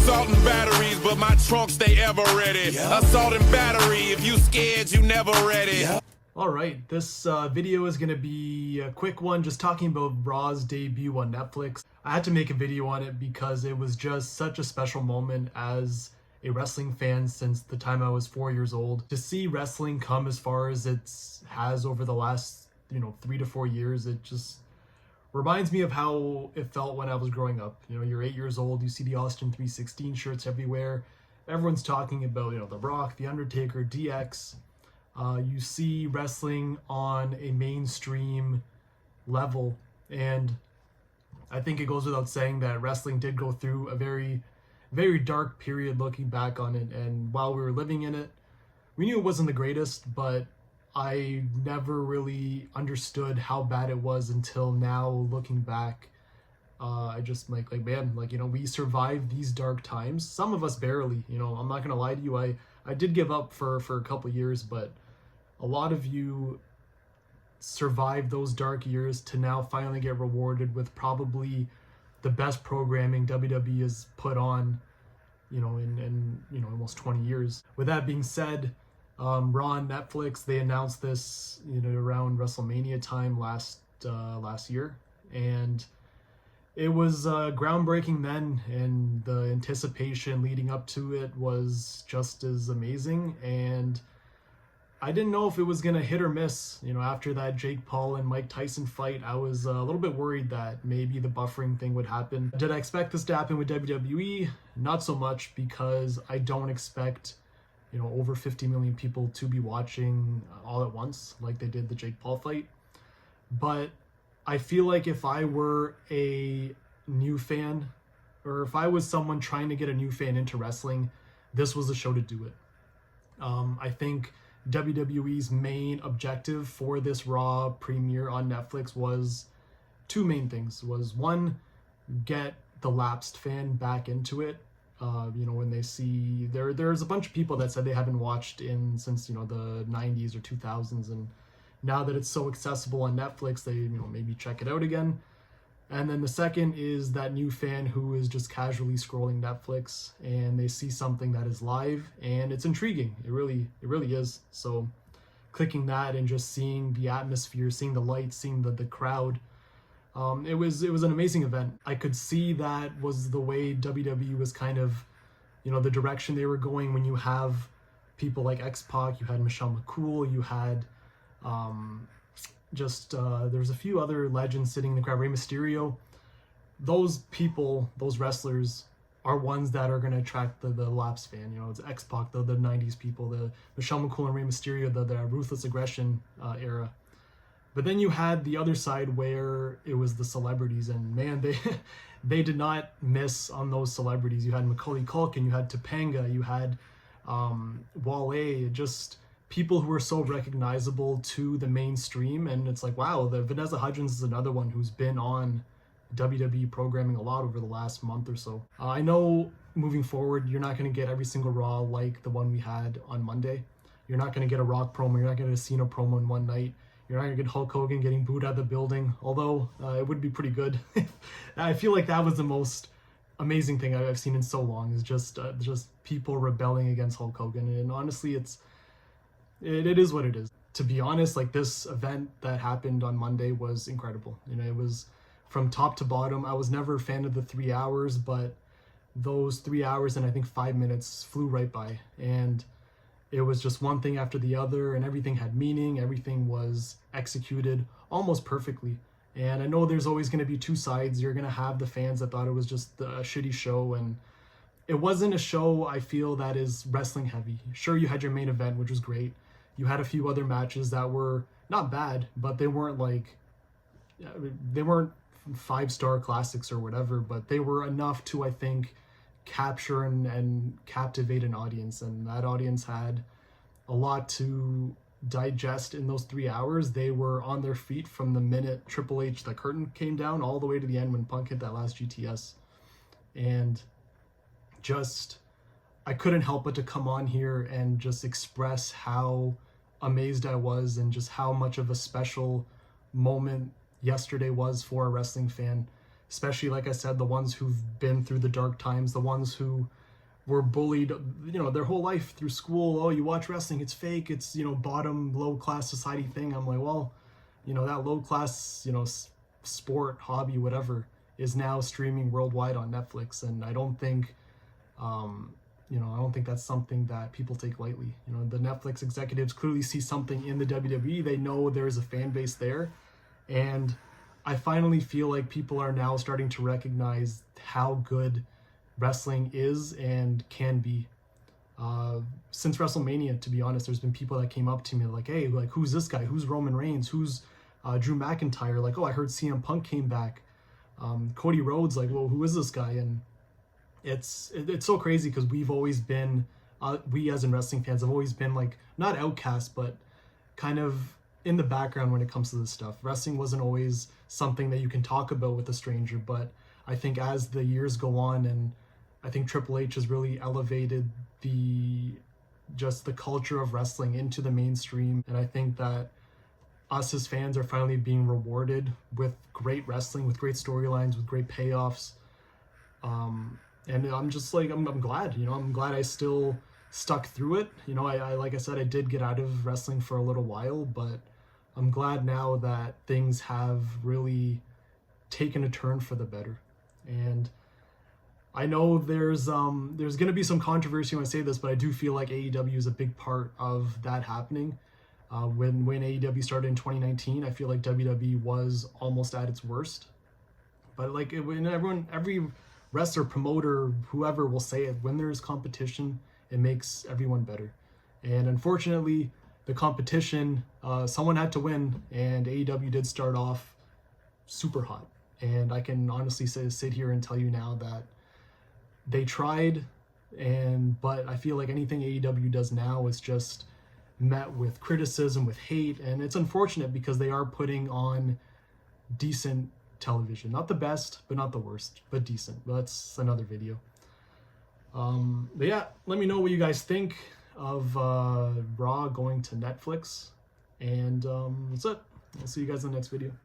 assault and batteries, but my trunk stay ever ready. Assault and battery, if you scared, you never ready. Alright, this video is going to be a quick one, just talking about Raw's debut on Netflix. I had to make a video on it because it was just such a special moment as a wrestling fan since the time I was 4 years old. To see wrestling come as far as it has over the last, 3 to 4 years, it just reminds me of how it felt when I was growing up. You're 8 years old, you see the Austin 316 shirts everywhere. Everyone's talking about, The Rock, The Undertaker, DX. You see wrestling on a mainstream level, and I think it goes without saying that wrestling did go through a very, very dark period looking back on it, and while we were living in it, we knew it wasn't the greatest, but I never really understood how bad it was until now, looking back. I just man, we survived these dark times. Some of us barely, I'm not gonna lie to you, I did give up for a couple years, but a lot of you survived those dark years to now finally get rewarded with probably the best programming WWE has put on, in almost 20 years. With that being said, Raw on Netflix, they announced this, around WrestleMania time last year, and it was groundbreaking then, and the anticipation leading up to it was just as amazing. And I didn't know if it was gonna hit or miss. After that Jake Paul and Mike Tyson fight, I was a little bit worried that maybe the buffering thing would happen. Did I expect this to happen with WWE? Not so much, because I don't expect, over 50 million people to be watching all at once like they did the Jake Paul fight. But I feel like if I were a new fan, or if I was someone trying to get a new fan into wrestling, this was the show to do it. I think WWE's main objective for this Raw premiere on Netflix was two main things. Was one, get the lapsed fan back into it. When they see there's a bunch of people that said they haven't watched since the 90s or 2000s, and now that it's so accessible on Netflix, they maybe check it out again. And then the second is that new fan who is just casually scrolling Netflix and they see something that is live and it's intriguing. It really is. So clicking that and just seeing the atmosphere, seeing the lights, seeing the crowd, it was an amazing event. I could see that was the way WWE was kind of, the direction they were going. When you have people like X-Pac, you had Michelle McCool, you had there's a few other legends sitting in the crowd. Rey Mysterio. Those people, those wrestlers, are ones that are going to attract the lapsed fan. It's X-Pac, the 90s people, the Michelle McCool and Rey Mysterio, the Ruthless Aggression era. But then you had the other side where it was the celebrities, and man, they did not miss on those celebrities. You had Macaulay Culkin, you had Topanga, you had Wale, just people who are so recognizable to the mainstream. And it's like, wow, the Vanessa Hudgens is another one who's been on WWE programming a lot over the last month or so. I know moving forward, you're not going to get every single Raw like the one we had on Monday. You're not going to get a Rock promo. You're not going to get a Cena promo in one night. You're not going to get Hulk Hogan getting booed out of the building, although it would be pretty good. I feel like that was the most amazing thing I've seen in so long, is just people rebelling against Hulk Hogan. And honestly, it is what it is. To be honest, this event that happened on Monday was incredible. It was from top to bottom. I was never a fan of the 3 hours, but those 3 hours and I think 5 minutes flew right by. And it was just one thing after the other, and everything had meaning. Everything was executed almost perfectly. And I know there's always going to be two sides. You're going to have the fans that thought it was just a shitty show, and it wasn't a show, I feel, that is wrestling heavy. Sure, you had your main event, which was great. You had a few other matches that were not bad, but they weren't 5-star classics or whatever, but they were enough to, I think, capture and captivate an audience. And that audience had a lot to digest in those 3 hours. They were on their feet from the minute Triple H, the curtain came down, all the way to the end when Punk hit that last GTS. And I couldn't help but to come on here and just express how amazed I was, and just how much of a special moment yesterday was for a wrestling fan. especially, like I said, the ones who've been through the dark times, the ones who were bullied, you know, their whole life through school. Oh, you watch wrestling, it's fake, it's, you know, bottom, low-class society thing. I'm like, well, you know, that low-class, you know, sport, hobby, whatever, is now streaming worldwide on Netflix, and I don't think, you know, I don't think that's something that people take lightly. You know, the Netflix executives clearly see something in the WWE. They know there's a fan base there, and I finally feel like people are now starting to recognize how good wrestling is and can be. Since WrestleMania, to be honest, there's been people that came up to me like, hey, like, who's this guy? Who's Roman Reigns? Who's Drew McIntyre? Like, oh, I heard CM Punk came back. Cody Rhodes, like, well, who is this guy? And it's so crazy because we've always been, we as in wrestling fans have always been like, not outcasts, but kind of in the background when it comes to this stuff. Wrestling wasn't always something that you can talk about with a stranger, but I think as the years go on, and I think Triple H has really elevated the culture of wrestling into the mainstream, and I think that us as fans are finally being rewarded with great wrestling, with great storylines, with great payoffs. And I'm just like, I'm glad, you know, I'm glad I still stuck through it. You know, I like I said, I did get out of wrestling for a little while, but I'm glad now that things have really taken a turn for the better. And I know there's going to be some controversy when I say this, but I do feel like AEW is a big part of that happening. When AEW started in 2019, I feel like WWE was almost at its worst. But like every wrestler, promoter, whoever will say it, when there's competition, it makes everyone better. And unfortunately, the competition, someone had to win, and AEW did start off super hot. And I can honestly sit here and tell you now that they tried, but I feel like anything AEW does now is just met with criticism, with hate, and it's unfortunate because they are putting on decent television. Not the best, but not the worst, but decent. But that's another video. But yeah, let me know what you guys think of Raw going to Netflix, and that's it. I'll see you guys in the next video.